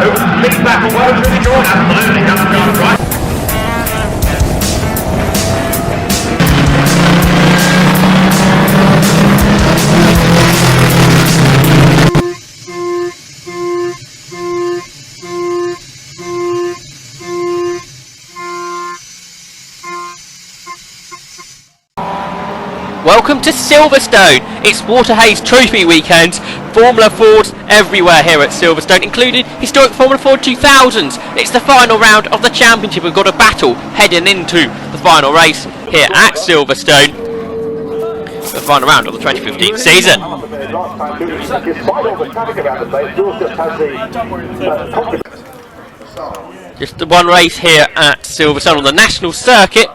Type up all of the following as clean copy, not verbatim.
Lead back and well, really drawn. Absolutely, doesn't go right. Welcome to Silverstone. It's Waterhays Trophy weekend. Formula Fords everywhere here at Silverstone, including Historic Formula Ford 2000s. It's the final round of the championship. We've got a battle heading into the final race here at Silverstone. The final round of the 2015 season. Just the one race here at Silverstone on the national circuit.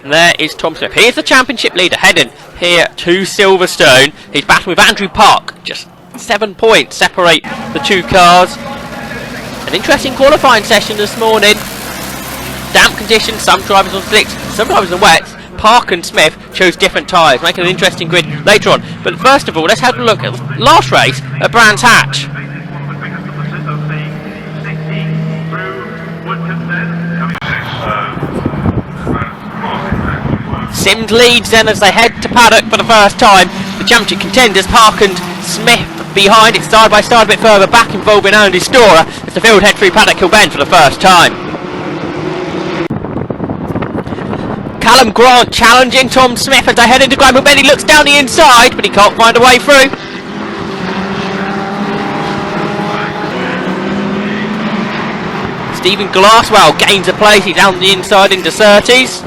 And there is Tom Smith. He is the championship leader heading here to Silverstone. He's battling with Andrew Park. Just 7 points separate the two cars. An interesting qualifying session this morning. Damp conditions, some drivers on slicks, some drivers on wets. Park and Smith chose different tyres, making an interesting grid later on. But first of all, let's have a look at the last race at Brands Hatch. Sims leads then as they head to paddock for the first time. The championship contenders, Park and Smith behind it side by side a bit further back, involving Andy Storer as the field head through Paddock Hill Bend for the first time. Callum Grant challenging Tom Smith as they head into Graham Hill Bend. He looks down the inside but he can't find a way through. Stephen Glasswell gains a place, he's down the inside into Surtees.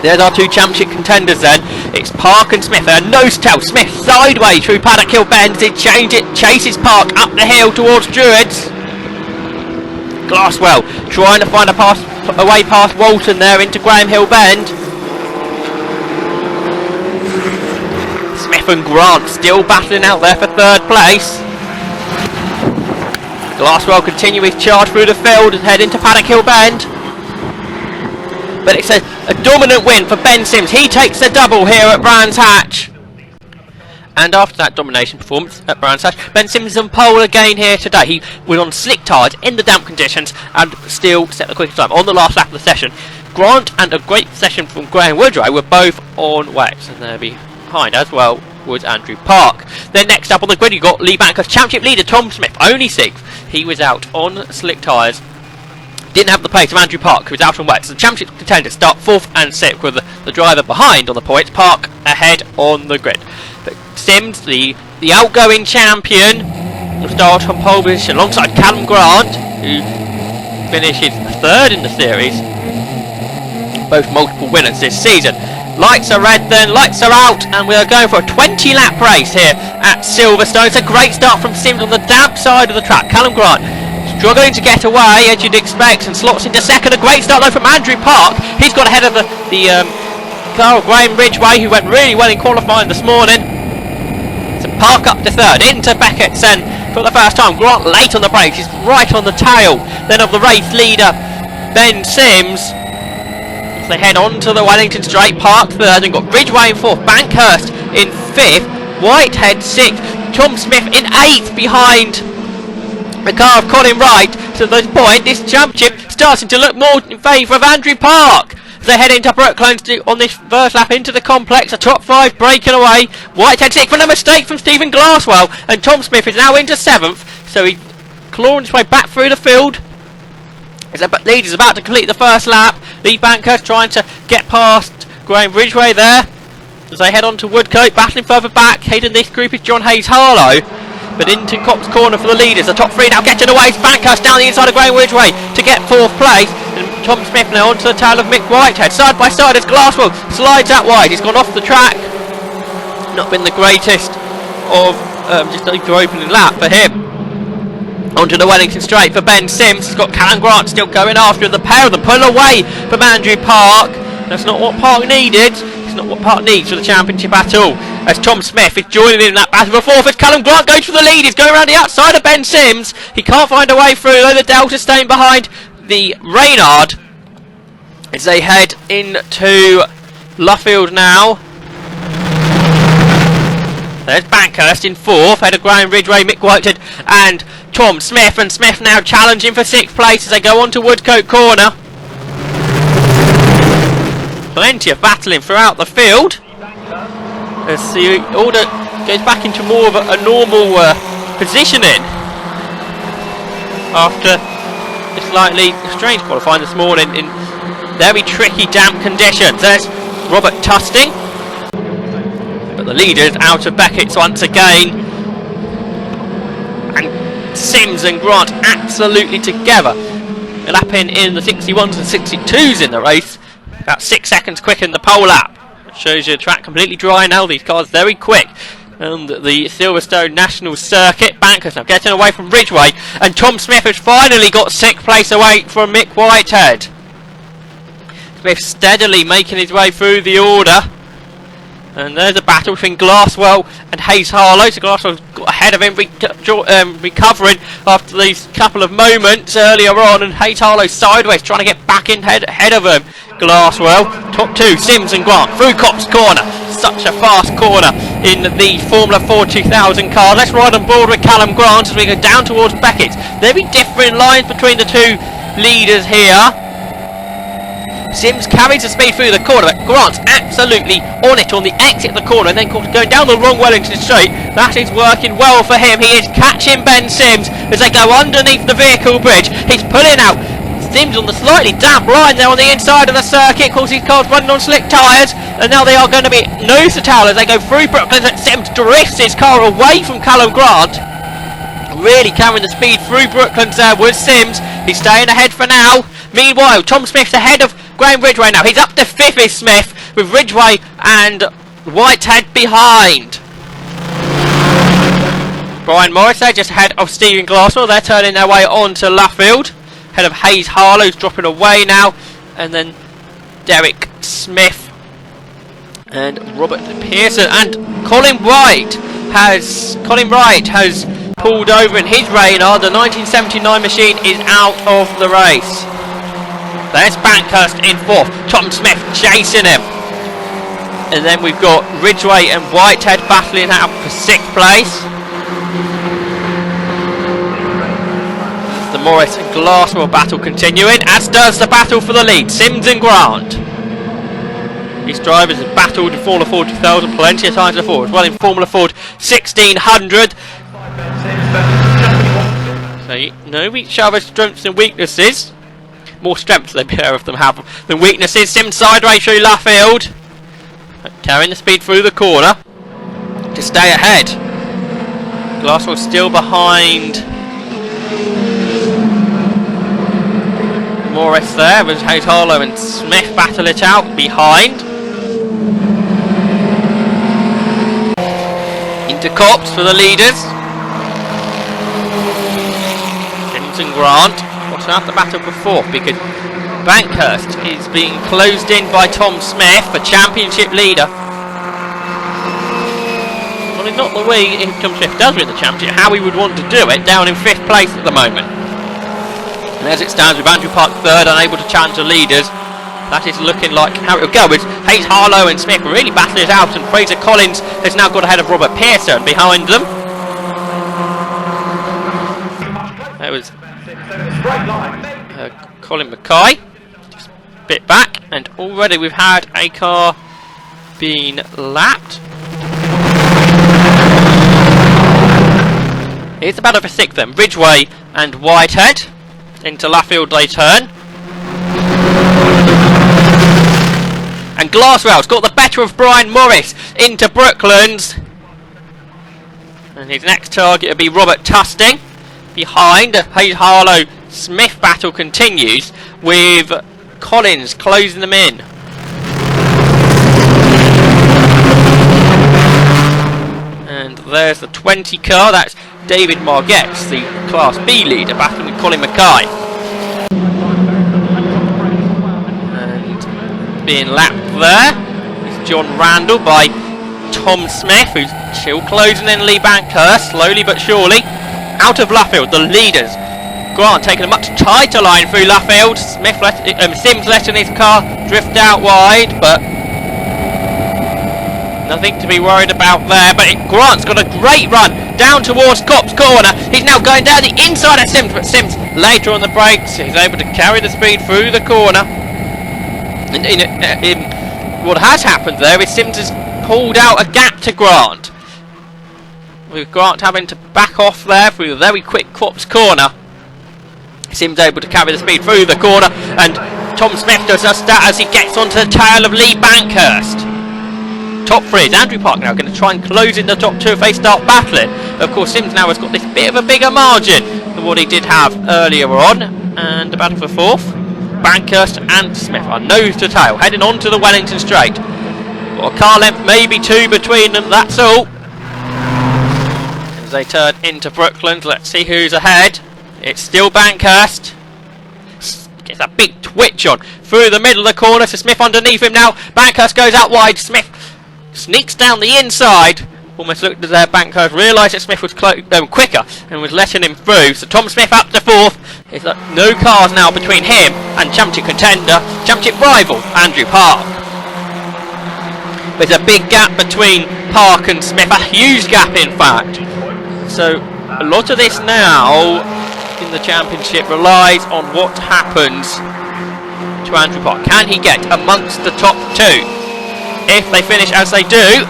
There's our two championship contenders then. It's Park and Smith. A nose tail. Smith sideways through Paddock Hill Bend. He chases Park up the hill towards Druids. Glasswell trying to find a way past Walton there into Graham Hill Bend. Smith and Grant still battling out there for third place. Glasswell continue his charge through the field and head into Paddock Hill Bend. But it's a dominant win for Ben Sims. He takes the double here at Brands Hatch. And after that domination performance at Brands Hatch, Ben Sims is on pole again here today. He was on slick tyres in the damp conditions and still set the quickest time on the last lap of the session. Grant and a great session from Graham Woodrow were both on wets, and they're behind as well was Andrew Park. Then next up on the grid you got Lee Banker's championship leader Tom Smith, only 6th. He was out on slick tyres. Didn't have the pace of Andrew Park, who was out on wet. So the championship contenders start 4th and 6th with the driver behind on the points. Park ahead on the grid. But Sims, the outgoing champion, will start on pole position alongside Callum Grant, who finishes 3rd in the series. Both multiple winners this season. Lights are red then, lights are out, and we are going for a 20-lap race here at Silverstone. It's a great start from Sims on the damp side of the track. Callum Grant struggling to get away, as you'd expect, and slots into second. A great start though from Andrew Park. He's got ahead of the car of Graham Ridgway, who went really well in qualifying this morning. So Park up to 3rd, into Beckett's then for the first time. Grant late on the brakes, he's right on the tail then of the race leader Ben Sims. As they head on to the Wellington Straight. Park 3rd, and got Ridgway in 4th, Bankhurst in 5th, Whitehead 6th, Tom Smith in 8th behind the car of Colin Wright. To this point, this championship starting to look more in favour of Andrew Park. As they head into Brooklands on this first lap into the complex, a top 5 breaking away. Whitehead 6th, and a mistake from Stephen Glasswell, and Tom Smith is now into 7th, so he's clawing his way back through the field. As the lead is about to complete the first lap. Lee Bankhurst trying to get past Graham Ridgway there. As they head on to Woodcote, battling further back. Heading this group is John Hayes Harlow. But into Cops Corner for the leaders. The top 3 now getting away. It's Bankhurst down the inside of Graham Ridgway to get 4th place. And Tom Smith now onto the tail of Mick Whitehead. Side by side as Glasswell slides out wide. He's gone off the track. Not been the greatest of just the opening lap for him. Onto the Wellington Straight for Ben Sims. He's got Callum Grant still going after him. The pair of them pull away from Andrew Park. That's not what Park needed. It's not what Park needs for the championship at all. As Tom Smith is joining in that battle for 4th, as Callum Grant goes for the lead. He's going around the outside of Ben Sims. He can't find a way through, though the Delta staying behind the Reynard as they head into Luffield now. There's Bankhurst in 4th, ahead of Graham Ridgway, Mick Whitehead and Tom Smith, and Smith now challenging for 6th place as they go on to Woodcote Corner. Plenty of battling throughout the field as the order goes back into more of a normal positioning after a slightly strange qualifying this morning in very tricky damp conditions. There's Robert Tusting, but the leaders out of Beckett's once again, and Sims and Grant absolutely together, lapping in the 61s and 62s in the race, about 6 seconds quicker than the pole lap. It shows you the track completely dry now, these cars very quick. And the Silverstone National Circuit, Bankhurst now getting away from Ridgeway, and Tom Smith has finally got 6th place away from Mick Whitehead. Smith steadily making his way through the order, and there's a battle between Glasswell and Hayes Harlow. So Glasswell's got ahead of him, recovering after these couple of moments earlier on, and Hayes Harlow sideways trying to get back in ahead of him. Glasswell, top 2, Sims and Grant through Copse Corner. Such a fast corner in the Formula Ford 2000 car. Let's ride on board with Callum Grant as we go down towards Beckett's. Very different lines between the two leaders here. Sims carries the speed through the corner, but Grant's absolutely on it on the exit of the corner, and then going down the wrong Wellington Straight. That is working well for him. He is catching Ben Sims as they go underneath the vehicle bridge. He's pulling out Sims on the slightly damp line there on the inside of the circuit. Of course, his car's running on slick tyres, and now they are going to be nose to tail as they go through Brooklands, and Sims drifts his car away from Callum Grant. Really carrying the speed through Brooklands there with Sims. He's staying ahead for now. Meanwhile, Tom Smith's ahead of Graham Ridgway now. He's up to 5th is Smith, with Ridgway and Whitehead behind. Brian Morris there just ahead of Stephen Glasswell. They're turning their way on to Luffield. Head of Hayes Harlow's dropping away now, and then Derek Smith and Robert Pearson, and Colin Wright has pulled over in his Reynard. The 1979 machine is out of the race. There's Bankhurst in 4th, Tom Smith chasing him, and then we've got Ridgway and Whitehead battling out for 6th place. The Morris and Glasswell battle continuing, as does the battle for the lead, Sims and Grant. These drivers have battled in Formula Ford 2000 plenty of times before, as well in Formula Ford 1600. So you know each other's strengths and weaknesses. More strengths the pair of them have than weaknesses. Sims sideways through Luffield, carrying the speed through the corner to stay ahead. Glasswell still behind Morris there, as Hayes Harlow and Smith battle it out behind. Into Copse for the leaders. Sims and Grant watching out the battle for 4th, because Bankhurst is being closed in by Tom Smith, the championship leader. Well, it's not the way if Tom Smith does win the championship, how he would want to do it, down in 5th place at the moment. And as it stands with Andrew Park 3rd, unable to challenge the leaders, that is looking like how it will go. With Hayes Harlow and Smith really battling it out, and Fraser Collins has now got ahead of Robert Pearson behind them. There was Colin Mackay, just a bit back, and already we've had a car being lapped. Here's the battle for 6th then, Ridgway and Whitehead. Into Luffield they turn. And Glasswell's got the better of Brian Morris into Brooklands. And his next target will be Robert Tusting. Behind, Hayes Harlow Smith battle continues, with Collins closing them in. And there's the 20 car, that's David Margetts, the Class B leader, battling with Colin Mackay. And being lapped there is John Randall by Tom Smith, who's still closing in Lee Bankhurst, slowly but surely. Out of Luffield, the leaders. Grant taking a much tighter line through Luffield. Sims letting his car drift out wide, but Nothing to be worried about there, but Grant's got a great run down towards Cop's corner. He's now going down the inside of Sims, but Sims later on the brakes, he's able to carry the speed through the corner. And what has happened there is Sims has pulled out a gap to Grant, with Grant having to back off there through the very quick Cop's corner. Sims able to carry the speed through the corner, and Tom Smith does just that as he gets onto the tail of Lee Bankhurst. Top 3 is Andrew Park now going to try and close in the top 2 if they start battling. Of course, Sims now has got this bit of a bigger margin than what he did have earlier on. And the battle for 4th, Bankhurst and Smith are nose to tail, heading on to the Wellington Straight. Well, a car length, maybe 2 between them, that's all. As they turn into Brooklands, let's see who's ahead. It's still Bankhurst. Gets a big twitch on through the middle of the corner to Smith underneath him now. Bankhurst goes out wide. Smith sneaks down the inside. Almost looked as though Bankhurst realised that Smith was quicker and was letting him through. So Tom Smith up to 4th. There's no cars now between him and championship contender, championship rival Andrew Park. There's a big gap between Park and Smith, a huge gap in fact. So a lot of this now in the championship relies on what happens to Andrew Park. Can he get amongst the top 2? If they finish as they do,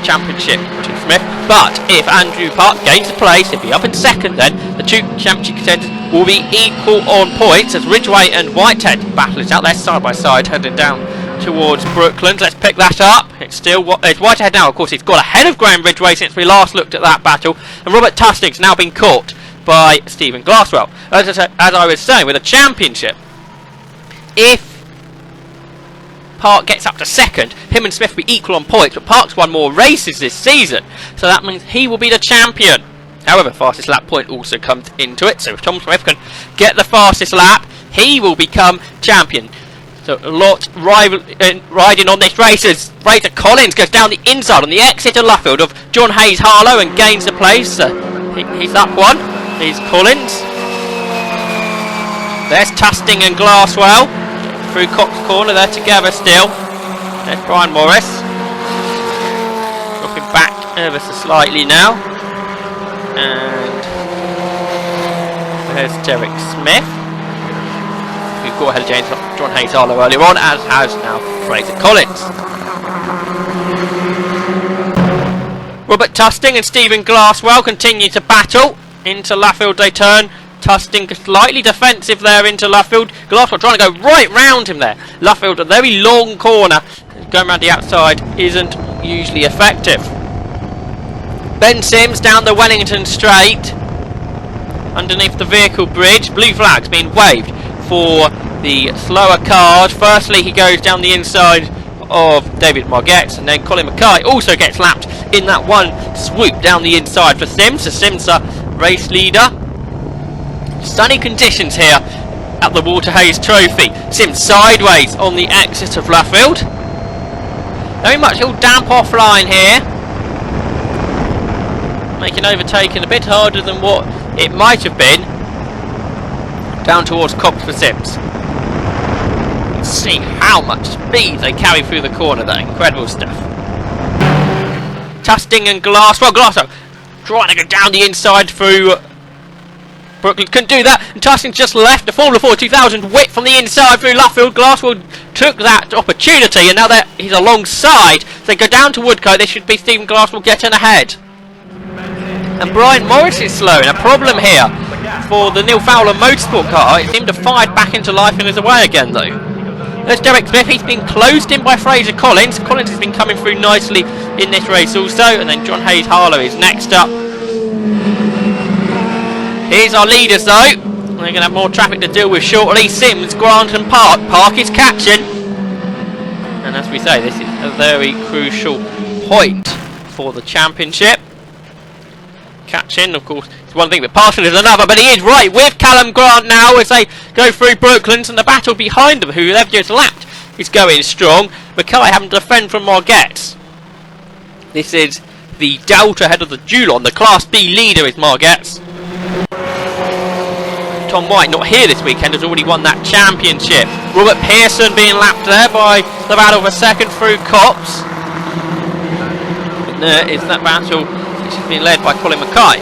championship to Smith. But if Andrew Park gains the place, he'll be up in 2nd then. The 2 championship contenders will be equal on points as Ridgeway and Whitehead battle is out there side by side, heading down towards Brooklands. Let's pick that up. It's Whitehead now. Of course, he's got ahead of Graham Ridgeway since we last looked at that battle. And Robert Tusting's now been caught by Stephen Glasswell. As I was saying, with a championship, if Park gets up to 2nd, him and Smith will be equal on points, but Park's won more races this season, so that means he will be the champion. However, fastest lap point also comes into it, so if Tom Smith can get the fastest lap, he will become champion. So a lot riding on this race as Fraser Collins goes down the inside on the exit of Luffield of John Hayes Harlow and gains the place. He's up one. Here's Collins. There's Tusting and Glasswell. Through Cox corner, they're together still. There's Brian Morris. Dropping back ever so slightly now. And there's Derek Smith, who got ahead of John Hayes Harlow earlier on, as has now Fraser Collins. Robert Tusting and Stephen Glasswell continue to battle. Into Luffield they turn. Tusting slightly defensive there into Luffield. Glasswell trying to go right round him there. Luffield, a very long corner. Going around the outside isn't usually effective. Ben Sims down the Wellington Straight. Underneath the vehicle bridge. Blue flag's being waved for the slower cars. Firstly, he goes down the inside of David Margetts, and then Colin Mackay also gets lapped in that one swoop down the inside for Sims. So Sims, a race leader. Sunny conditions here at the Walter Hayes Trophy. Sims sideways on the exit of Luffield. Very much all damp offline here. Making overtaking a bit harder than what it might have been. Down towards Cox for Sims. Let's see how much speed they carry through the corner there. Incredible stuff. Tusting and Glasswell. Glasswell trying to go down the inside through Brooklyn. Couldn't do that, and Tusting just left the Formula Ford 2000 whip from the inside through Luffield. Glasswell took that opportunity, and now that he's alongside, so they go down to Woodcote. They should be Stephen Glasswell getting ahead. And Brian Morris is slowing. A problem here for the Neil Fowler Motorsport car. It seemed to fire back into life and is away again though. There's Derek Smith. He's been closed in by Fraser Collins. Collins has been coming through nicely in this race also. And then John Hayes Harlow is next up. Here's our leaders though. We're going to have more traffic to deal with shortly. Sims, Grant and Park. Park is catching. And as we say, this is a very crucial point for the championship. Catching, of course, is one thing, but passing is another. But he is right with Callum Grant now as they go through Brooklands, and the battle behind them, who they've just lapped, is going strong. Mackay having to defend from Margetts. This is the Delta ahead of the Dulon. The Class B leader is Margetts. Tom White, not here this weekend, has already won that championship. Robert Pearson being lapped there by the battle for second through Copse. there is that battle which has been led by Colin Mackay.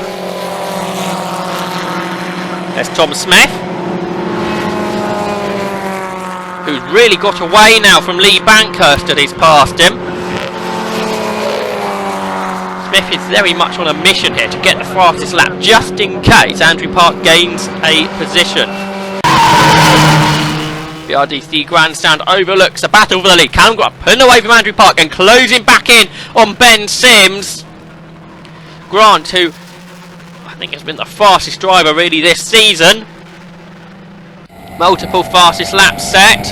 There's Tom Smith, who's really got away now from Lee Bankhurst as he's passed him. Smith is very much on a mission here to get the fastest lap, just in case Andrew Park gains a position. The RDC Grandstand overlooks a battle for the lead. Callum Grant pulling away from Andrew Park and closing back in on Ben Sims. Grant, who I think has been the fastest driver really this season. Multiple fastest laps set.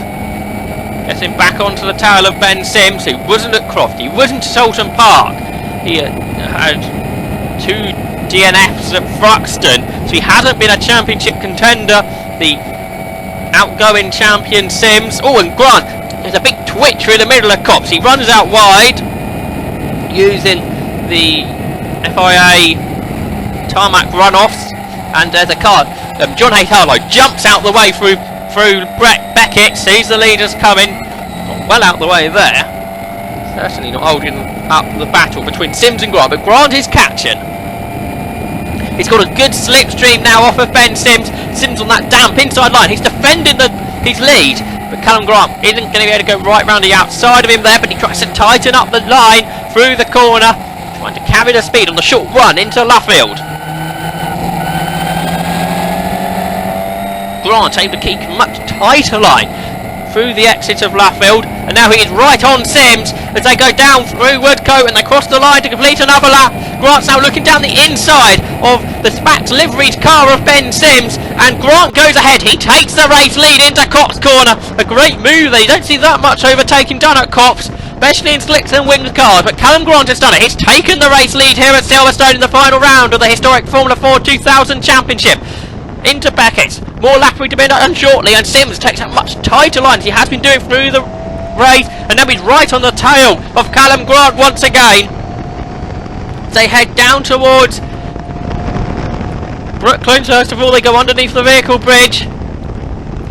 Getting back onto the tail of Ben Sims, who wasn't at Croft, he wasn't at Alton Park. He had 2 DNFs at Thruxton, so he hasn't been a championship contender. The outgoing champion Sims. Oh, and Grant, there's a big twitch through the middle of Copse. He runs out wide using the FIA tarmac runoffs, and there's a car. John Hayes-Harlow jumps out the way through Brett Beckett, sees the leaders coming, well out the way there. Certainly not holding up the battle between Sims and Grant, but Grant is catching. He's got a good slipstream now off of Ben Sims. Sims on that damp inside line. He's defending his lead, but Callum Grant isn't going to be able to go right round the outside of him there, but he tries to tighten up the line through the corner, trying to carry the speed on the short run into Luffield. Grant able to keep a much tighter line through the exit of Luffield, and now he is right on Sims as they go down through Woodcote and they cross the line to complete another lap. Grant's now looking down the inside of the Spax liveried car of Ben Sims, and Grant goes ahead. He takes the race lead into Copse corner. A great move there. You don't see that much overtaking done at Copse, especially in slicks and winged cars, but Callum Grant has done it. He's taken the race lead here at Silverstone in the final round of the historic Formula Ford 2000 Championship. Into Beckett, more lappery to be done shortly, and Sims takes a much tighter line as he has been doing through the race, and now he's right on the tail of Callum Grant once again. They head down towards Brooklands. First of all, they go underneath the vehicle bridge.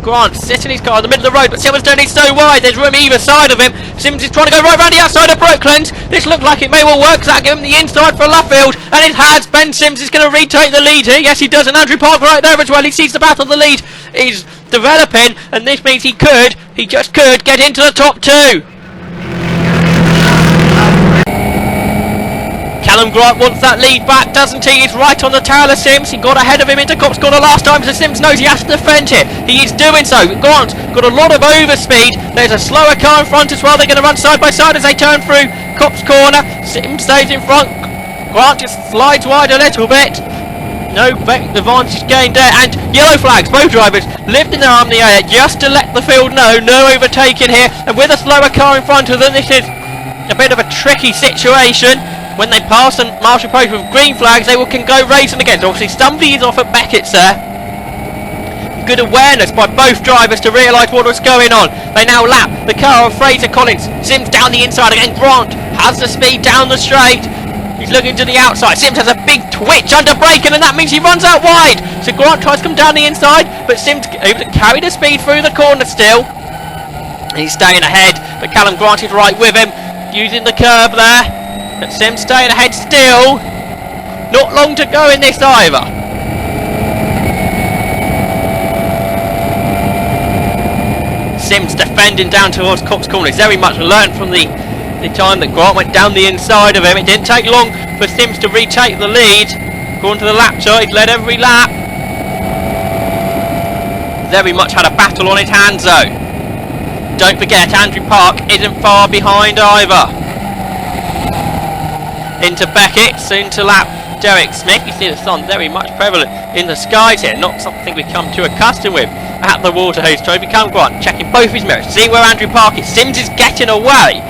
Grant sits in his car in the middle of the road, but Silverstone is so wide, there's room either side of him. Sims is trying to go right round the outside of Brooklands. This looks like it may well work, so that'll give him the inside for Luffield, and it has. Ben Sims is going to retake the lead here. Yes, he does, and Andrew Park right there as well. He sees the battle. The lead is developing, and this means he just could get into the top 2. Callum Grant wants that lead back, doesn't he? He's right on the tail of Sims. He got ahead of him into Copse corner last time, so Sims knows he has to defend here. He is doing so. Grant got a lot of overspeed. There's a slower car in front as well. They're going to run side by side as they turn through Copse corner. Sims stays in front. Grant just slides wide a little bit. No advantage gained there, and yellow flags. Both drivers lifting their arm in the air just to let the field know no overtaking here, and with a slower car in front of them, this is a bit of a tricky situation. When they pass and marshal post with green flags, they can go racing again. So obviously somebody is off at Beckett's there. Good awareness by both drivers to realise what was going on. They now lap the car of Fraser Collins. Sims down the inside again. Grant has the speed down the straight. He's looking to the outside. Sims has a big twitch under braking, and that means he runs out wide. So Grant tries to come down the inside, but Sims able to carry the speed through the corner still. He's staying ahead, but Callum Grant is right with him, using the curb there. But Sims staying ahead still. Not long to go in this either. Sims defending down towards Copse corner. He's very much learned from the time that Grant went down the inside of him. It didn't take long for Sims to retake the lead. Going to the lap chart, he's led every lap. Very much had a battle on his hands though. Don't forget, Andrew Park isn't far behind either. Into Beckett, soon to lap Derek Smith. You see the sun very much prevalent in the skies here, not something we come too accustomed with at the Waterhose Trophy. Callum Grant checking both his mirrors, seeing where Andrew Park is. Sims is getting away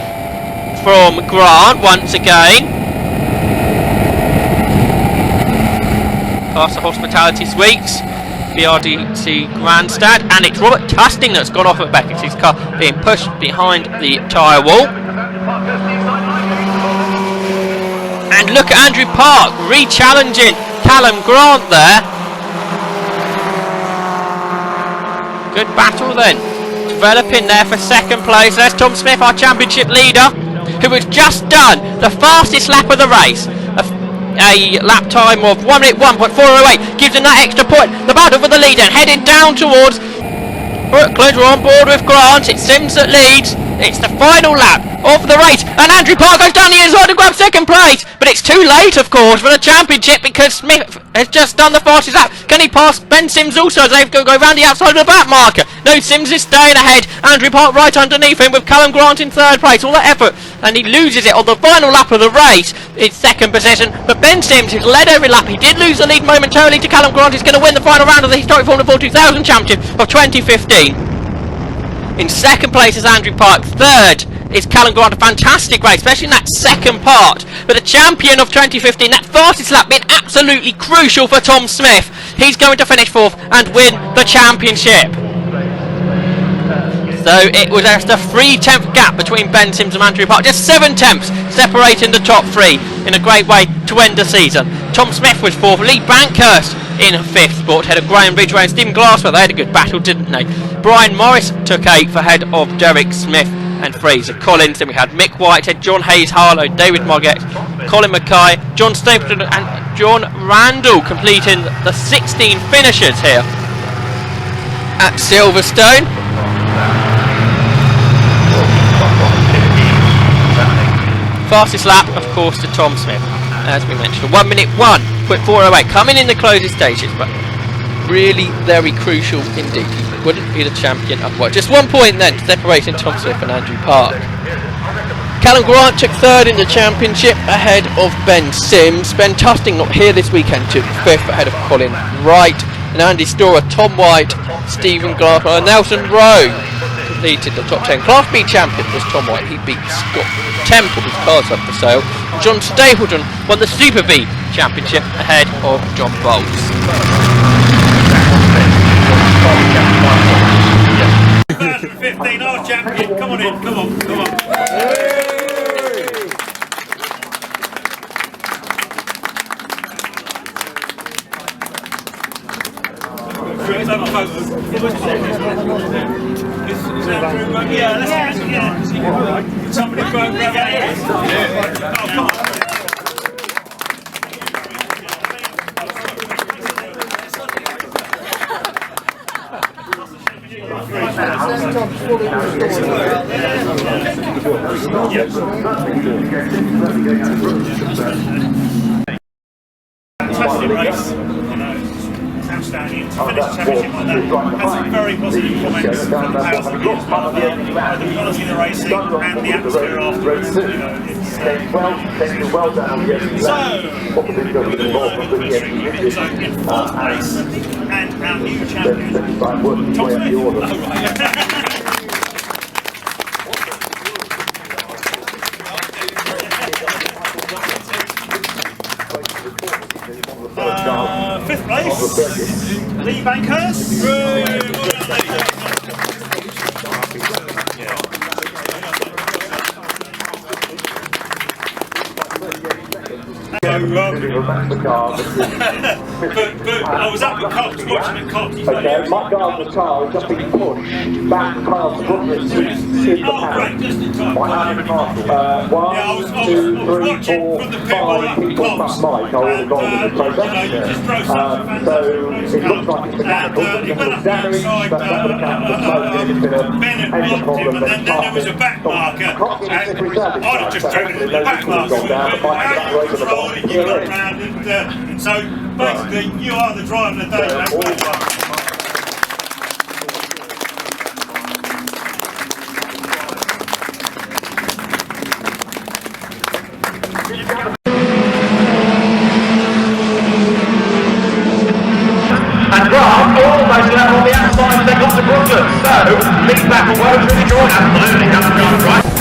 from Grant once again. Past the Hospitality Suites, BRDC Grandstand, and it's Robert Tusting that's gone off at Beckett's. His car being pushed behind the tyre wall. And look at Andrew Park re-challenging Callum Grant there. Good battle then. Developing there for second place. There's Tom Smith, our championship leader. who has just done the fastest lap of the race. A lap time of 1 minute 1.408 gives him that extra point. The battle for the lead and heading down towards Brooklands. We're on board with Grant. It's Sims that leads. It's the final lap of the race, and Andrew Park goes down the inside to grab second place, but it's too late, of course, for the championship because Smith has just done the fastest lap. Can he pass Ben Sims also as they go round the outside of the back marker? No, Sims is staying ahead. Andrew Park right underneath him with Callum Grant in third place. All that effort, and he loses it on the final lap of the race. It's second position, but Ben Sims has led every lap. He did lose the lead momentarily to Callum Grant. He's going to win the final round of the Historic Formula Ford 2000 Championship of 2015. In second place is Andrew Park. Third is Callum Grant. A fantastic race, especially in that second part. But the champion of 2015, that fastest lap, been absolutely crucial for Tom Smith. He's going to finish fourth and win the championship. So it was just a 3-tenth gap between Ben Sims and Andrew Park. Just 7 tenths separating the top three in a great way to end the season. Tom Smith was fourth. Lee Bankhurst in fifth spot, ahead of Graham Ridgway and Stephen Glasswell. They had a good battle, didn't they? Brian Morris took 8th ahead of Derek Smith and Fraser Collins. Then we had Mick Whitehead, John Hayes Harlow, David Mogget, Colin Mackay, John Stapleton and John Randall completing the 16 finishers here at Silverstone. Fastest lap, of course, to Tom Smith, as we mentioned, 1 minute 1.408, coming in the closing stages, but really very crucial indeed. He wouldn't be the champion otherwise. Just 1 point then, separating Tom Smith and Andrew Park. Callum Grant took third in the championship ahead of Ben Sims. Ben Tusting, not here this weekend, took fifth ahead of Colin Wright. And Andy Storer, Tom White, Stephen Glasswell and Nelson Rowe completed the top 10. Class B champion was Tom White. He beat Scott Temple, his car's up for sale. John Stapleton won the Super B championship ahead of John Bolts. 2015, our champion. Come on in, come on. Yeah, let's get somebody grab that. Oh, come on. Fantastic race. Outstanding. To finish the championship like that, had some very positive comments from the powers that be as well. The quality of the racing and the atmosphere afterwards. You know, it's well done. So in fourth place, and our new champion, Tom Smith. Fifth place, Lee Bankhurst. But I was up with Cox, watching at Cox. Okay, my guard's car has just been pushed back past Brooklyn's super great, just in time. 1, 2, 3, 4, 5 people plus Mike are all gone with the process. So it looks like it's mechanical, but it's a damage, but that would account for smoke, and it's been an engine problem, and then there was a back marker, and I'd have just driven in the back marker with out of control, and you got round, and so basically you are the driver of the day. And Grant almost level on the outside as they got to Brooklyn. So, lead back and well really joined. Absolutely, that's Grant right.